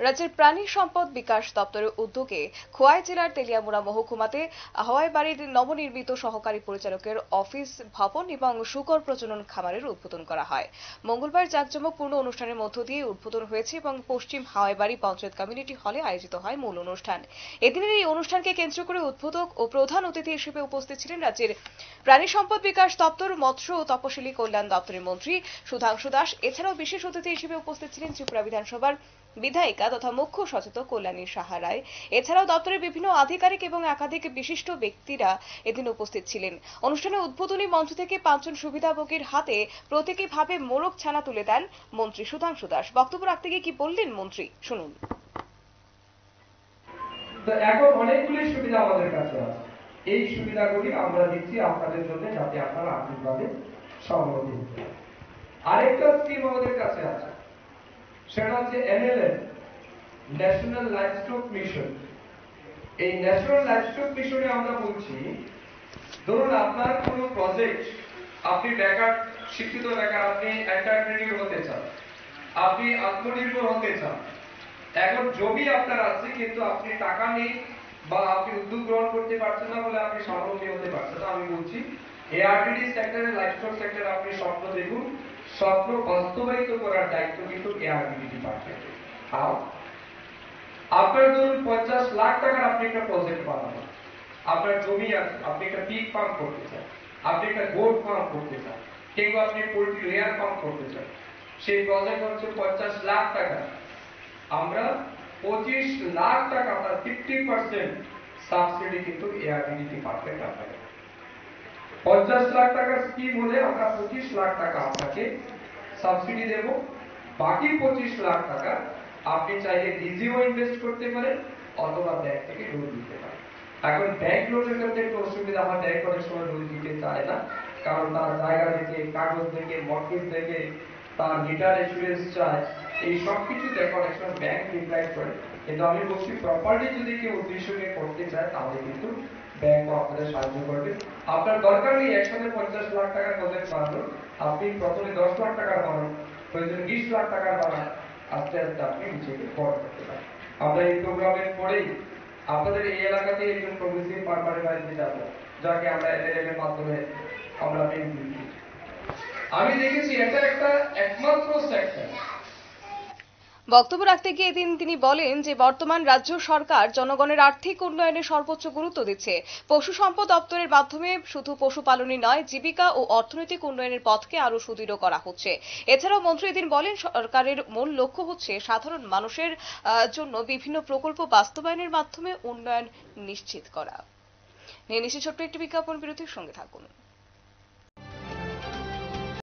রাজ্যের প্রাণী সম্পদ বিকাশ দপ্তরের উদ্যোগে খোয়াই জেলার তেলিয়ামুড়া মহকুমাতে হাওয়াইবাড়ির নবনির্মিত সহকারী পরিচালকের অফিস ভবন এবং শূকর প্রজনন খামারের উদ্বোধন করা হয়। মঙ্গলবার জাঁকজমকপূর্ণ অনুষ্ঠানের মধ্য দিয়ে উদ্বোধন হয়েছে এবং পশ্চিম হাওয়াইবাড়ি পঞ্চায়েত কমিউনিটি হলে আয়োজিত হয় মূল অনুষ্ঠান। এদিনের এই অনুষ্ঠানকে কেন্দ্র করে উদ্বোধক ও প্রধান অতিথি হিসেবে উপস্থিত ছিলেন রাজ্যের প্রাণী সম্পদ বিকাশ দপ্তর, মৎস্য ও তপশিলি কল্যাণ দপ্তরের মন্ত্রী সুধাংশু দাস। এছাড়াও বিশেষ অতিথি হিসেবে উপস্থিত ছিলেন ত্রিপুরা বিধানসভার বিধায়িকা তথা মুখ্য সচেতক কল্যাণী সাহা রায়। এছাড়াও দপ্তরের বিভিন্ন আধিকারিক এবং একাধিক বিশিষ্ট ব্যক্তিরা এদিন উপস্থিত ছিলেন। অনুষ্ঠানে উদ্বোধনী মঞ্চ থেকে 5 জন সুবিধাভোগীর হাতে প্রতীকীভাবে মোরগ ছানা তুলে দেন মন্ত্রী সুধাংশু দাস। বক্তব্য রাখতে গিয়ে কি বললেন মন্ত্রী, শুনুন। তো এখন অনেকগুলি সুবিধা আমাদের কাছে আছে, এই সুবিধাগুলি আমরা দিচ্ছি আপনাদের জন্য, যাতে আপনারা আর্থিকভাবে স্বাবলম্বী হতে পারেন। আরেকটা স্কিম আমাদের কাছে আছে, সেটা হচ্ছে NLM, ন্যাশনাল লাইভস্টক মিশন। এই ন্যাশনাল লাইভস্টক মিশনে আমরা বলছি, ধরুন আপনার কোনো প্রজেক্ট, আপনি বেকার, শিক্ষিত বেকার, আপনি এন্টারপ্রেনিউর হতে চান, আপনি আত্মনির্ভর হতে চান, এখন জমি আপনার আছে কিন্তু আপনি টাকা নেই বা আপনি উদ্যোগ গ্রহণ করতে পারছেন না বলে আপনি স্বাবলম্বী হতে পারছেন না, আমি বলছি ARTD সেক্টরে, লাইভস্টক সেক্টরে আপনি স্বপ্ন দেখুন, স্বপ্ন বাস্তবায়িত করার দায়িত্ব কিন্তু ARTD ডিপার্টমেন্টের। আপনার ধরুন 50 লাখ টাকার আপনি একটা প্রজেক্ট বানাবেন, আপনার জমি আছে, আপনি একটা পিগ ফার্ম করতে চান, আপনি একটা গোট ফার্ম করতে চান, কিংবা আপনি পোল্ট্রি লেয়ার ফার্ম করতে চান, সেই প্রজেক্ট হচ্ছে 50 লাখ টাকা। আমরা 25 লাখ টাকা, তার 50% সাবসিডি কিন্তু ARTD ডিপার্টমেন্ট আপনাকে। 50 লাখ টাকার স্কিম হলে আমরা 25 লাখ টাকা আপনাকে সাবসিডি দেব, বাকি 25 লাখ টাকা আপনি চাইলে নিজেও ইনভেস্ট করতে পারেন অথবা ব্যাংক থেকে লোন দিতে পারেন। এখন ব্যাংক লোনের ক্ষেত্রে একটু অসুবিধা হয়, ব্যাংক অনেক সময় লোন দিতে চায় না, কারণ তার জায়গা দেখে, কাগজ দেখে, মর্টগেজ দেখে, তার মিটার ইন্স্যুরেন্স চায়, এই সব কিছু দেখে অনেক সময় ব্যাংক ডিক্লাইন করে। কিন্তু আমি বলছি, প্রপারলি যদি কেউ উদ্দেশ্যকে করতে চায় তাহলে কিন্তু ব্যাংকও আপনাদের সাহায্য করবে। আপনার দরকার নেই একসাথে 50 লাখ টাকার প্রজেক্ট বানানোর, আপনি প্রথমে 10 লাখ টাকার বানান, প্রয়োজন 20 লাখ টাকার বানান, আস্তে আস্তে আপনি নিজেকে বড় করতে পারেন। আমরা এই প্রোগ্রামের পরেই আপনাদের এই এলাকাতে একজন প্রগ্রেসিভ ফার্মারের বাড়িতে যাব, যাকে আমরা NLM এর মাধ্যমে আমরা পেয়ে দিচ্ছি। আমি দেখেছি এটা একটা একমাত্র সেক্টর। বক্তব্য রাখতে গিয়ে তিনি বলেন যে বর্তমান রাজ্য সরকার জনগণের আর্থিক উন্নয়নে সর্বোচ্চ গুরুত্ব দিচ্ছে। পশু সম্পদ দপ্তরের মাধ্যমে শুধু পশুপালনই নয়, জীবিকা ও অর্থনৈতিক উন্নয়নের পথকে আরো সুদৃঢ় করা হচ্ছে। এছাড়াও মন্ত্রী এদিন বলেন, সরকারের মূল লক্ষ্য হচ্ছে সাধারণ মানুষের জন্য বিভিন্ন প্রকল্প বাস্তবায়নের মাধ্যমে উন্নয়ন নিশ্চিত করা। নিয়ে নিশ্চিত ছোট্ট একটি বিজ্ঞাপন বিরতির সঙ্গে থাকুন।